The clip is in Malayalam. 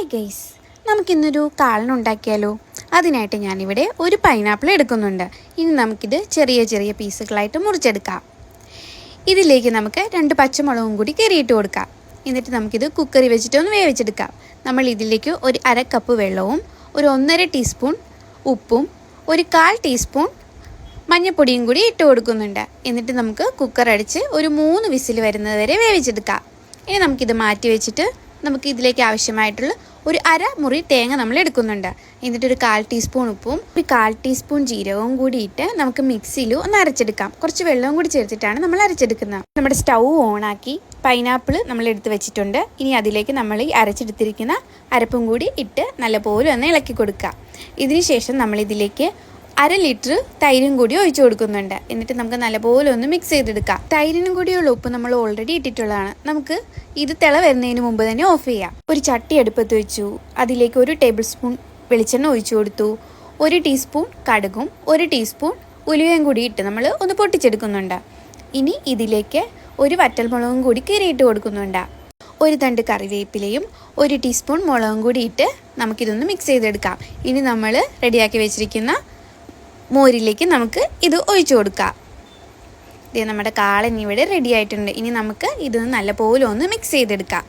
ഹായ് ഗൈസ്, നമുക്കിന്നൊരു കാളൻ ഉണ്ടാക്കിയാലോ? അതിനായിട്ട് ഞാനിവിടെ ഒരു പൈനാപ്പിൾ എടുക്കുന്നുണ്ട്. ഇനി നമുക്കിത് ചെറിയ ചെറിയ പീസുകളായിട്ട് മുറിച്ചെടുക്കാം. ഇതിലേക്ക് നമുക്ക് 2 പച്ചമുളകും കൂടി കീറിയിട്ട് കൊടുക്കാം. എന്നിട്ട് നമുക്കിത് കുക്കറിൽ വെച്ചിട്ടൊന്ന് വേവിച്ചെടുക്കാം. നമ്മൾ ഇതിലേക്ക് ഒരു 1/2 കപ്പ് വെള്ളവും ഒരു 1.5 ടീസ്പൂൺ ഉപ്പും ഒരു 1/4 ടീസ്പൂൺ മഞ്ഞൾപ്പൊടിയും കൂടി ഇട്ട് കൊടുക്കുന്നുണ്ട്. എന്നിട്ട് നമുക്ക് കുക്കർ അടിച്ച് ഒരു 3 വിസിൽ വരുന്നത് വരെ വേവിച്ചെടുക്കാം. ഇനി നമുക്കിത് മാറ്റി വെച്ചിട്ട് നമുക്ക് ഇതിലേക്ക് ആവശ്യമായിട്ടുള്ള ഒരു 1/2 മുറി തേങ്ങ നമ്മൾ എടുക്കുന്നുണ്ട്. എന്നിട്ടൊരു 1/4 ടീസ്പൂൺ ഉപ്പും ഒരു 1/4 ടീസ്പൂൺ ജീരകവും കൂടി ഇട്ട് നമുക്ക് മിക്സിയിൽ ഒന്ന് അരച്ചെടുക്കാം. കുറച്ച് വെള്ളവും കൂടി ചേർത്തിട്ടാണ് നമ്മൾ അരച്ചെടുക്കുന്നത്. നമ്മുടെ സ്റ്റൗ ഓണാക്കി പൈനാപ്പിൾ നമ്മൾ എടുത്ത് വെച്ചിട്ടുണ്ട്. ഇനി അതിലേക്ക് നമ്മൾ ഈ അരച്ചെടുത്തിരിക്കുന്ന അരപ്പും കൂടി ഇട്ട് നല്ലപോലെ ഒന്ന് ഇളക്കി കൊടുക്കുക. ഇതിന് ശേഷം നമ്മളിതിലേക്ക് 1/2 ലിറ്റർ തൈരും കൂടി ഒഴിച്ചു കൊടുക്കുന്നുണ്ട്. എന്നിട്ട് നമുക്ക് നല്ലപോലെ ഒന്ന് മിക്സ് ചെയ്തെടുക്കാം. തൈരിനും കൂടിയുള്ള ഉപ്പ് നമ്മൾ ഓൾറെഡി ഇട്ടിട്ടുള്ളതാണ്. നമുക്ക് ഇത് തിള വരുന്നതിന് മുമ്പ് തന്നെ ഓഫ് ചെയ്യാം. ഒരു ചട്ടി അടുപ്പത്ത് വെച്ചു. അതിലേക്ക് 1 ടേബിൾ സ്പൂൺ വെളിച്ചെണ്ണ ഒഴിച്ചു കൊടുത്തു. 1 ടീസ്പൂൺ കടുകും 1 ടീസ്പൂൺ ഉലുവയും കൂടി ഇട്ട് നമ്മൾ ഒന്ന് പൊട്ടിച്ചെടുക്കുന്നുണ്ട്. ഇനി ഇതിലേക്ക് ഒരു വറ്റൽമുളകും കൂടി കീറിയിട്ട് കൊടുക്കുന്നുണ്ട്. ഒരു തണ്ട് കറിവേപ്പിലയും 1 ടീസ്പൂൺ മുളകും കൂടി ഇട്ട് നമുക്കിതൊന്ന് മിക്സ് ചെയ്തെടുക്കാം. ഇനി നമ്മൾ റെഡിയാക്കി വെച്ചിരിക്കുന്ന മോരിലേക്ക് നമുക്ക് ഇത് ഒഴിച്ചു കൊടുക്കാം. ഇത് നമ്മുടെ കാളൻ ഇവിടെ റെഡി ആയിട്ടുണ്ട്. ഇനി നമുക്ക് ഇത് നല്ലപോലെ ഒന്ന് മിക്സ് ചെയ്തെടുക്കാം.